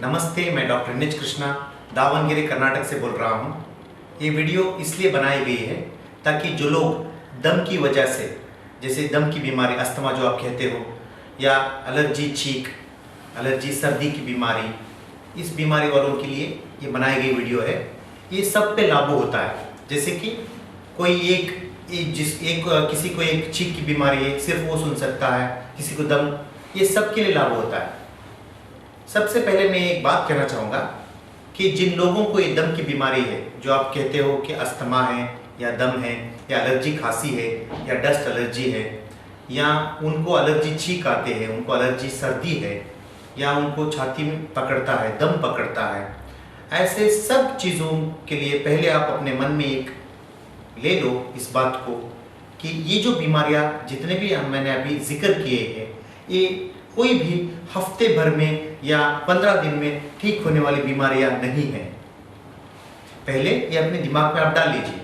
नमस्ते, मैं डॉक्टर निज कृष्णा दावणगेरे कर्नाटक से बोल रहा हूँ। ये वीडियो इसलिए बनाई गई है ताकि जो लोग दम की वजह से, जैसे दम की बीमारी, अस्थमा जो आप कहते हो, या एलर्जी छींक, एलर्जी सर्दी की बीमारी, इस बीमारी वालों के लिए ये बनाई गई वीडियो है। ये सब पे लागू होता है। जैसे कि कोई किसी को एक छींक की बीमारी है, सिर्फ वो सुन सकता है, किसी को दम, ये सब के लिए लागू होता है। सबसे पहले मैं एक बात कहना चाहूँगा कि जिन लोगों को ये दम की बीमारी है, जो आप कहते हो कि अस्थमा है या दम है या एलर्जी खांसी है या डस्ट एलर्जी है, या उनको एलर्जी छींक आते हैं, उनको एलर्जी सर्दी है, या उनको छाती में पकड़ता है, दम पकड़ता है, ऐसे सब चीज़ों के लिए पहले आप अपने मन में एक ले लो इस बात को कि ये जो बीमारियाँ जितने भी मैंने अभी जिक्र किए हैं, ये कोई भी हफ्ते भर में या 15 दिन में ठीक होने वाली बीमारियां नहीं हैं। पहले ये अपने दिमाग में आप डाल लीजिए।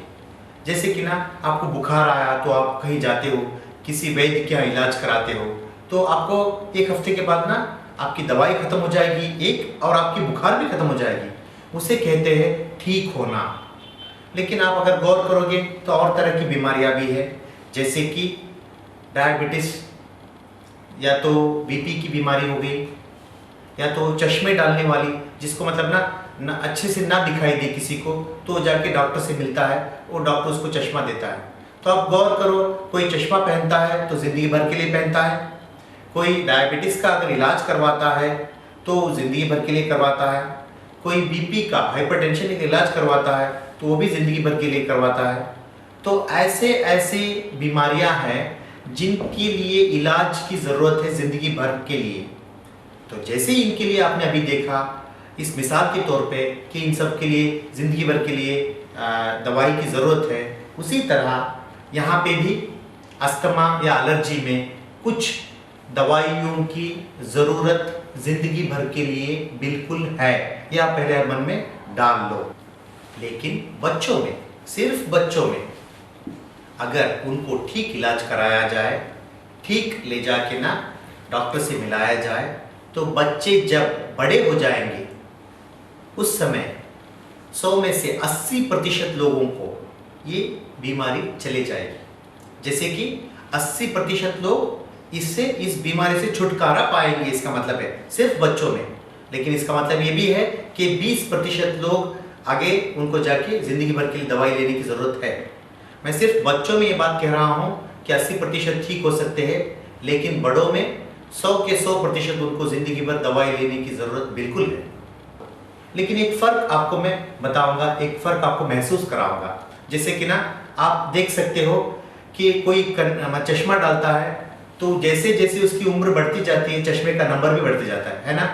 जैसे कि ना, आपको बुखार आया तो आप कहीं जाते हो, किसी वैद्य के यहाँ इलाज कराते हो, तो आपको एक हफ्ते के बाद ना आपकी दवाई खत्म हो जाएगी और आपकी बुखार भी खत्म हो जाएगी। उसे कहते हैं ठीक होना। लेकिन आप अगर गौर करोगे तो और तरह की बीमारियां भी है, जैसे कि डायबिटीज, या तो बीपी की बीमारी हो गई, या तो चश्मे डालने वाली, जिसको मतलब ना अच्छे से ना दिखाई दे किसी को, तो जाके डॉक्टर से मिलता है, वो डॉक्टर उसको चश्मा देता है। तो आप गौर करो, कोई चश्मा पहनता है तो जिंदगी भर के लिए पहनता है, कोई डायबिटीज का अगर इलाज करवाता है तो जिंदगी भर के लिए करवाता है, कोई बीपी का, हाइपरटेंशन का इलाज करवाता है तो वो भी जिंदगी भर के लिए करवाता है। तो ऐसे ऐसे बीमारियां हैं जिनके लिए इलाज की ज़रूरत है ज़िंदगी भर के लिए। तो जैसे ही इनके लिए आपने अभी देखा इस मिसाल के तौर पे कि इन सब के लिए ज़िंदगी भर के लिए दवाई की ज़रूरत है, उसी तरह यहाँ पे भी अस्थमा या एलर्जी में कुछ दवाइयों की ज़रूरत ज़िंदगी भर के लिए बिल्कुल है। यह आप पहले मन में डाल लो। लेकिन बच्चों में, सिर्फ बच्चों में अगर उनको ठीक इलाज कराया जाए, ठीक ले जाके ना डॉक्टर से मिलाया जाए, तो बच्चे जब बड़े हो जाएंगे उस समय 100 में से 80% लोगों को ये बीमारी चले जाएगी। जैसे कि 80% लोग इस बीमारी से छुटकारा पाएंगे, इसका मतलब है सिर्फ बच्चों में। लेकिन इसका मतलब ये भी है कि 20% लोग आगे उनको जाके जिंदगी भर के लिए दवाई लेने की जरूरत है। मैं सिर्फ बच्चों में ये बात कह रहा हूँ कि 80% ठीक हो सकते हैं, लेकिन बड़ों में 100 के 100% उनको जिंदगी भर दवाई लेने की जरूरत बिल्कुल है। लेकिन एक फर्क आपको मैं बताऊंगा, एक फर्क आपको महसूस कराऊंगा। जैसे कि ना, आप देख सकते हो कि कोई चश्मा डालता है तो जैसे जैसे उसकी उम्र बढ़ती जाती है, चश्मे का नंबर भी बढ़ते जाता है ना।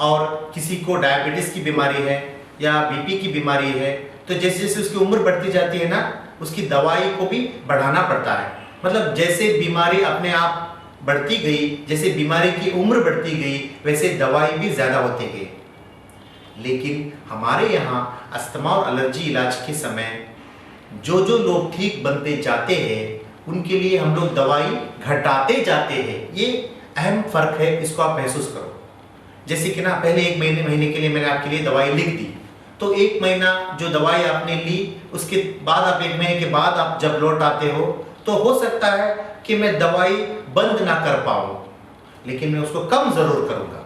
और किसी को डायबिटीज की बीमारी है या बीपी की बीमारी है, तो जैसे जैसे उसकी उम्र बढ़ती जाती है ना, उसकी दवाई को भी बढ़ाना पड़ता है। मतलब जैसे बीमारी अपने आप बढ़ती गई, जैसे बीमारी की उम्र बढ़ती गई, वैसे दवाई भी ज़्यादा होती गई। लेकिन हमारे यहाँ अस्थमा और एलर्जी इलाज के समय जो लोग ठीक बनते जाते हैं, उनके लिए हम लोग दवाई घटाते जाते हैं। ये अहम फ़र्क है, इसको आप महसूस करो। जैसे कि ना, पहले 1 महीने के लिए मैंने आपके लिए दवाई लिख दी, तो 1 महीना जो दवाई आपने ली, उसके बाद आप 1 महीने के बाद आप जब लौट आते हो, तो हो सकता है कि मैं दवाई बंद ना कर पाऊँ, लेकिन मैं उसको कम ज़रूर करूँगा।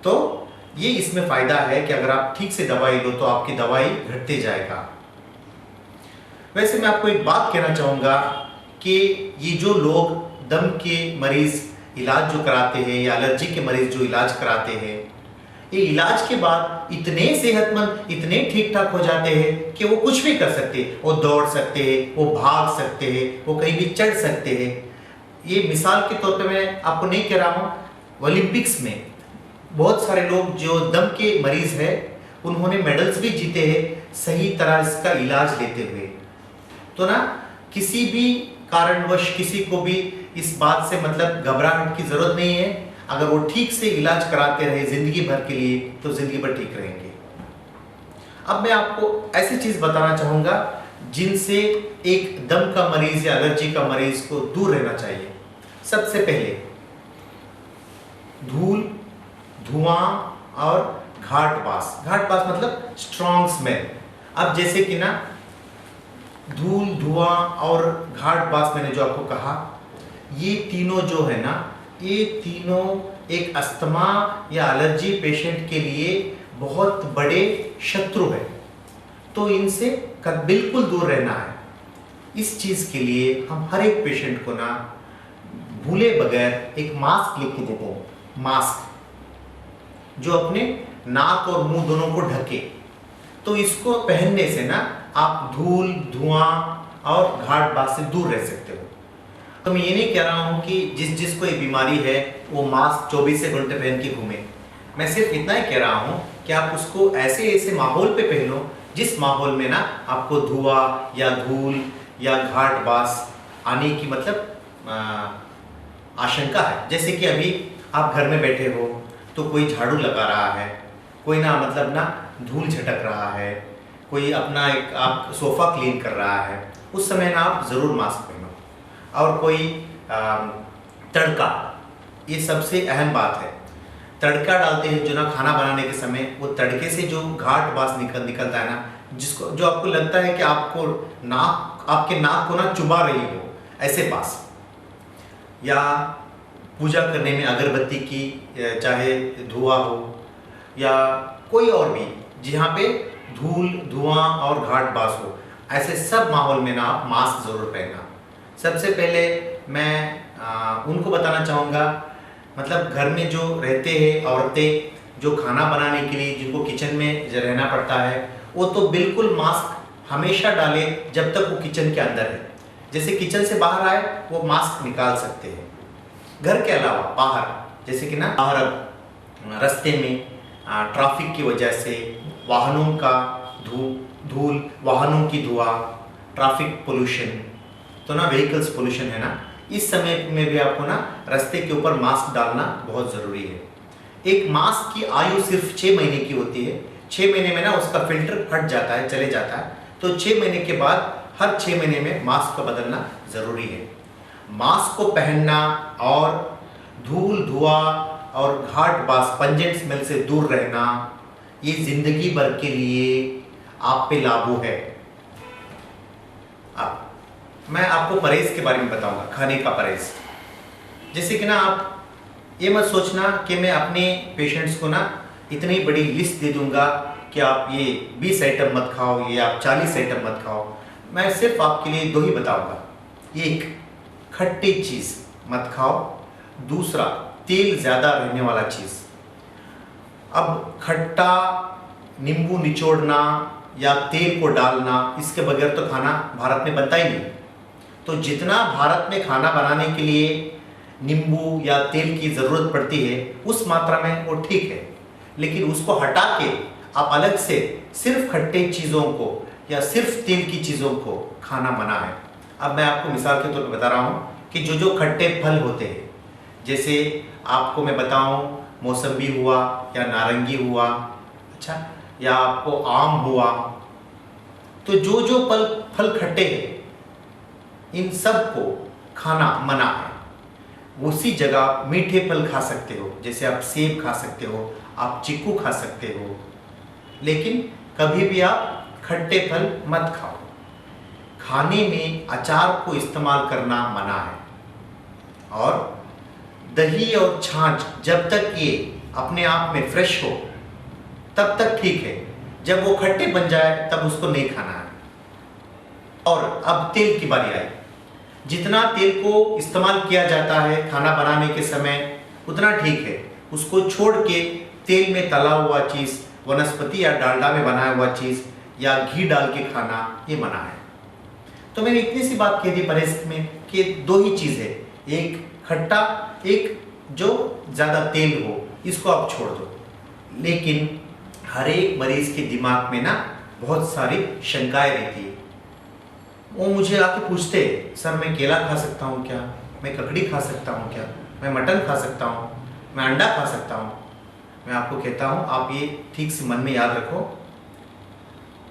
तो ये इसमें फ़ायदा है कि अगर आप ठीक से दवाई लो तो आपकी दवाई घटते जाएगा। वैसे मैं आपको एक बात कहना चाहूँगा कि ये जो लोग दम के मरीज़ इलाज जो कराते हैं, या एलर्जी के मरीज़ जो इलाज कराते हैं, ये इलाज के बाद इतने सेहतमंद, इतने ठीक ठाक हो जाते हैं कि वो कुछ भी कर सकते हैं। वो दौड़ सकते हैं, वो भाग सकते हैं, वो कहीं भी चढ़ सकते हैं। ये मिसाल के तौर पे मैं आपको नहीं कह रहा हूँ, ओलंपिक्स में बहुत सारे लोग जो दम के मरीज़ हैं, उन्होंने मेडल्स भी जीते हैं सही तरह इसका इलाज लेते हुए। तो ना, किसी भी कारणवश किसी को भी इस बात से मतलब घबराहट की ज़रूरत नहीं है। अगर वो ठीक से इलाज कराते रहे जिंदगी भर के लिए, तो जिंदगी भर ठीक रहेंगे। अब मैं आपको ऐसी चीज बताना चाहूंगा जिनसे एक दम का मरीज या एलर्जी का मरीज को दूर रहना चाहिए। सबसे पहले धूल, धुआं और घाट बास। घाट बास मतलब स्ट्रॉन्ग स्मेल। अब जैसे कि ना धूल, धुआं और घाट बास, मैंने जो आपको कहा, ये तीनों जो है ना, ये तीनों एक अस्थमा या एलर्जी पेशेंट के लिए बहुत बड़े शत्रु है। तो इनसे बिल्कुल दूर रहना है। इस चीज़ के लिए हम हर एक पेशेंट को ना भूले बगैर एक मास्क लिख के देते हैं, मास्क जो अपने नाक और मुंह दोनों को ढके। तो इसको पहनने से ना आप धूल, धुआं और घाट बास से दूर रह सकते हो। तो मैं ये नहीं कह रहा हूँ कि जिसको ये बीमारी है वो मास्क 24 घंटे पहन के घूमे। मैं सिर्फ इतना ही कह रहा हूँ कि आप उसको ऐसे माहौल पे पहनो जिस माहौल में ना आपको धुआं या धूल या घाट बास आने की आशंका है। जैसे कि अभी आप घर में बैठे हो तो कोई झाड़ू लगा रहा है, कोई ना धूल झटक रहा है, कोई अपना एक आप सोफ़ा क्लीन कर रहा है, उस समय ना आप ज़रूर मास्क पहनो। और कोई तड़का, ये सबसे अहम बात है। तड़का डालते हैं जो ना खाना बनाने के समय, वो तड़के से जो घाट बास निकलता है ना, जिसको जो आपको लगता है कि आपके नाक को ना चुबा रही हो, ऐसे बास। या पूजा करने में अगरबत्ती की चाहे धुआं हो या कोई और भी जहाँ पे धूल, धुआं और घाट बास हो, ऐसे सब माहौल में ना आप मास्क ज़रूर पहनना। सबसे पहले मैं उनको बताना चाहूँगा, मतलब घर में जो रहते हैं औरतें, जो खाना बनाने के लिए जिनको किचन में रहना पड़ता है, वो तो बिल्कुल मास्क हमेशा डाले जब तक वो किचन के अंदर है। जैसे किचन से बाहर आए वो मास्क निकाल सकते हैं। घर के अलावा बाहर, जैसे कि ना बाहर रास्ते में ट्रैफिक की वजह से वाहनों का धूल, वाहनों की धुआं, ट्रैफिक पोल्यूशन, तो ना व्हीकल्स पोल्यूशन है ना, इस समय में भी आपको ना रास्ते के ऊपर मास्क डालना बहुत ज़रूरी है। एक मास्क की आयु सिर्फ 6 महीने की होती है। 6 महीने में ना उसका फिल्टर हट जाता है, चले जाता है। तो 6 महीने के बाद हर 6 महीने में मास्क को बदलना ज़रूरी है। मास्क को पहनना और धूल, धुआं और घाट बास, पंजेंट स्मेल से दूर रहना, ये जिंदगी भर के लिए आप पे लागू है। मैं आपको परहेज के बारे में बताऊंगा, खाने का परहेज। जैसे कि ना आप ये मत सोचना कि मैं अपने पेशेंट्स को ना इतनी बड़ी लिस्ट दे दूंगा कि आप ये 20 आइटम मत खाओ, ये आप 40 आइटम मत खाओ। मैं सिर्फ आपके लिए 2 ही बताऊंगा। एक, खट्टी चीज़ मत खाओ। दूसरा, तेल ज़्यादा रहने वाला चीज़। अब खट्टा, नींबू निचोड़ना या तेल को डालना, इसके बगैर तो खाना भारत में बनता ही नहीं। तो जितना भारत में खाना बनाने के लिए नींबू या तेल की ज़रूरत पड़ती है उस मात्रा में वो ठीक है, लेकिन उसको हटा के आप अलग से सिर्फ खट्टे चीज़ों को या सिर्फ तेल की चीज़ों को खाना मना है। अब मैं आपको मिसाल के तौर पर बता रहा हूँ कि जो खट्टे फल होते हैं, जैसे आपको मैं बताऊँ मौसम्बी हुआ या नारंगी हुआ, अच्छा, या आपको आम हुआ, तो जो फल खट्टे हैं इन सब को खाना मना है। उसी जगह मीठे फल खा सकते हो, जैसे आप सेब खा सकते हो, आप चीकू खा सकते हो, लेकिन कभी भी आप खट्टे फल मत खाओ। खाने में अचार को इस्तेमाल करना मना है। और दही और छाछ जब तक ये अपने आप में फ्रेश हो तब तक ठीक है, जब वो खट्टे बन जाए तब उसको नहीं खाना है। और अब तेल की बारी आई। जितना तेल को इस्तेमाल किया जाता है खाना बनाने के समय उतना ठीक है, उसको छोड़ के तेल में तला हुआ चीज़, वनस्पति या डालडा में बनाया हुआ चीज़ या घी डाल के खाना, ये मना है। तो मैंने इतनी सी बात कह दी परहेज में कि 2 ही चीज़ है, एक खट्टा, एक जो ज़्यादा तेल हो, इसको आप छोड़ दो। लेकिन हर एक मरीज़ के दिमाग में ना बहुत सारी शंकाएं रहती है। वो मुझे आके पूछते, सर मैं केला खा सकता हूँ क्या, मैं ककड़ी खा सकता हूँ क्या, मैं मटन खा सकता हूँ, मैं अंडा खा सकता हूँ। मैं आपको कहता हूँ आप ये ठीक से मन में याद रखो,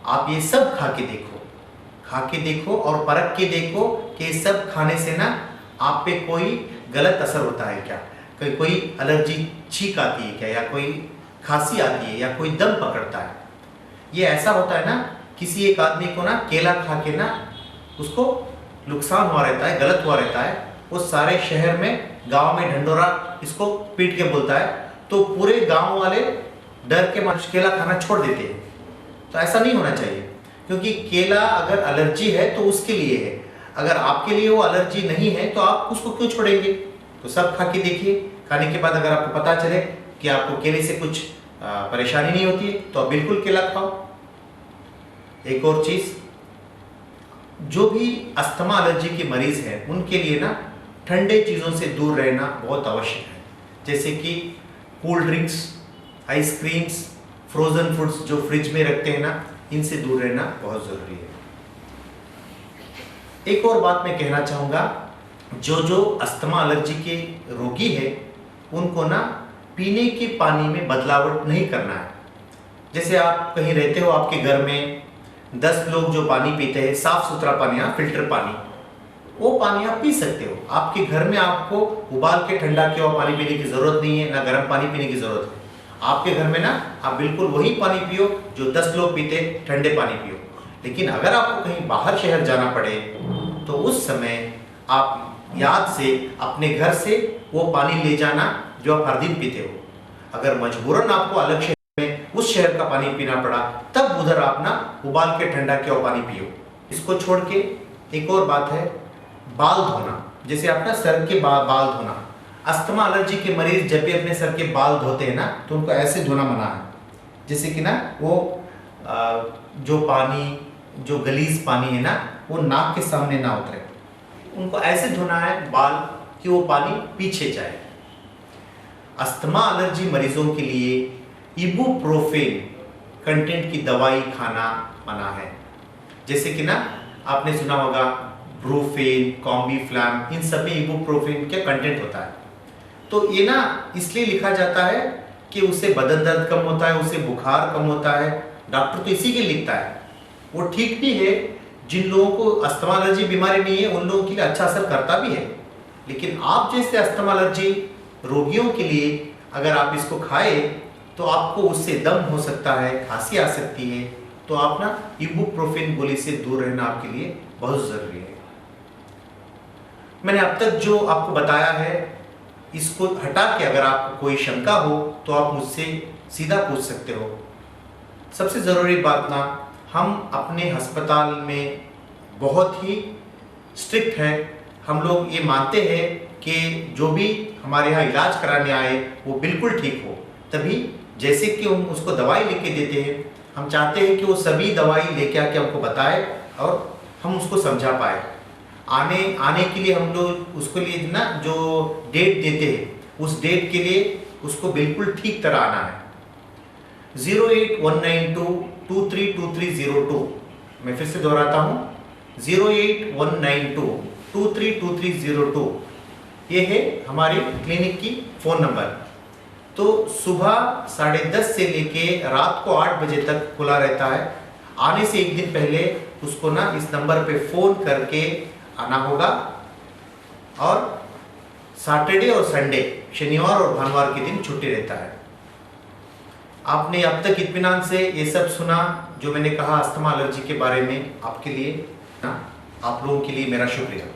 आप ये सब खा के देखो और परख के देखो कि ये सब खाने से ना आप पे कोई गलत असर होता है क्या, कोई एलर्जी छींक आती है क्या, या कोई खांसी आती है, या कोई दम पकड़ता है। ये ऐसा होता है ना, किसी एक आदमी को ना केला खा के ना उसको नुकसान हुआ रहता है, गलत हुआ रहता है, वो सारे शहर में गांव में ढंडोरा इसको पीट के बोलता है, तो पूरे गांव वाले डर के मारे केला खाना छोड़ देते हैं। तो ऐसा नहीं होना चाहिए, क्योंकि केला अगर एलर्जी है तो उसके लिए है, अगर आपके लिए वो एलर्जी नहीं है तो आप उसको क्यों छोड़ेंगे। तो सब खा के देखिए, खाने के बाद अगर आपको पता चले कि आपको केले से कुछ परेशानी नहीं होती है तो आप बिल्कुल केला खाओ। एक और चीज, जो भी अस्थमा एलर्जी के मरीज हैं उनके लिए ना ठंडे चीज़ों से दूर रहना बहुत आवश्यक है, जैसे कि cold drinks, ice creams, frozen foods जो फ्रिज में रखते हैं ना, इनसे दूर रहना बहुत ज़रूरी है। एक और बात मैं कहना चाहूँगा, जो अस्थमा एलर्जी के रोगी है उनको ना पीने के पानी में बदलावट नहीं करना है। जैसे आप कहीं रहते हो, आपके घर में 10 लोग जो पानी पीते हैं, साफ सुथरा पानी, फिल्टर पानी, वो पानी आप पी सकते हो। आपके घर में आपको उबाल के ठंडा किया हुआ पानी पीने की जरूरत नहीं है, ना गर्म पानी पीने की जरूरत है। आपके घर में ना आप बिल्कुल वही पानी पियो जो 10 लोग पीते, ठंडे पानी पियो। लेकिन अगर आपको कहीं बाहर शहर जाना पड़े तो उस समय आप याद से अपने घर से वो पानी ले जाना जो आप हर दिन पीते हो। अगर मजबूरन आपको अलग शहर में उस शहर का पानी पीना पड़ा, तब उधर आप ना उबाल के ठंडा किया हुआ पानी पियो। इसको छोड़ के एक और बात है, बाल धोना। जैसे आप ना सर के बाल धोना, अस्थमा एलर्जी के मरीज जब भी अपने सर के बाल धोते हैं ना तो उनको ऐसे धोना मना है, जैसे कि ना वो जो पानी, जो गलीज पानी है ना, वो नाक के सामने ना उतरे। उनको ऐसे धोना है बाल कि वो पानी पीछे जाए। अस्थमा एलर्जी मरीजों के लिए इबुप्रोफेन कंटेंट की दवाई खाना मना है। जैसे कि ना आपने सुना होगा ब्रूफेन, कॉम्बीफ्लैम, इन सब में इबुप्रोफेन का कंटेंट होता है। तो ये ना इसलिए लिखा जाता है कि उससे बदन दर्द कम होता है, उससे बुखार कम होता है। डॉक्टर तो इसी के लिखता है। वो ठीक भी है, जिन लोगों को अस्थमा एलर्जी बीमारी नहीं है उन लोगों के लिए अच्छा असर करता भी है। लेकिन आप जैसे अस्थमा एलर्जी रोगियों के लिए अगर आप इसको खाए तो आपको उससे दम हो सकता है, खांसी आ सकती है। तो आप ना इबुप्रोफेन गोली से दूर रहना आपके लिए बहुत ज़रूरी है। मैंने अब तक जो आपको बताया है, इसको हटा के अगर आपको कोई शंका हो तो आप मुझसे सीधा पूछ सकते हो। सबसे ज़रूरी बात ना, हम अपने अस्पताल में बहुत ही स्ट्रिक्ट है। हम लोग ये मानते हैं कि जो भी हमारे यहाँ इलाज कराने आए वो बिल्कुल ठीक हो। तभी जैसे कि हम उसको दवाई लेके देते हैं, हम चाहते हैं कि वो सभी दवाई लेके आके हमको बताए और हम उसको समझा पाए। आने के लिए हम लोग उसके लिए ना जो डेट देते हैं, उस डेट के लिए उसको बिल्कुल ठीक तरह आना है। 08192232302, मैं फिर से दोहराता हूँ, 08192232302, ये है हमारी क्लिनिक की फ़ोन नंबर। तो सुबह 10:30 से लेके रात को 8 बजे तक खुला रहता है। आने से एक दिन पहले उसको ना इस नंबर पे फ़ोन करके आना होगा। और सैटरडे और संडे, शनिवार और भानुवार के दिन छुट्टी रहता है। आपने अब तक इत्मीनान से ये सब सुना जो मैंने कहा अस्थमा एलर्जी के बारे में। आपके लिए ना, आप लोगों के लिए मेरा शुक्रिया।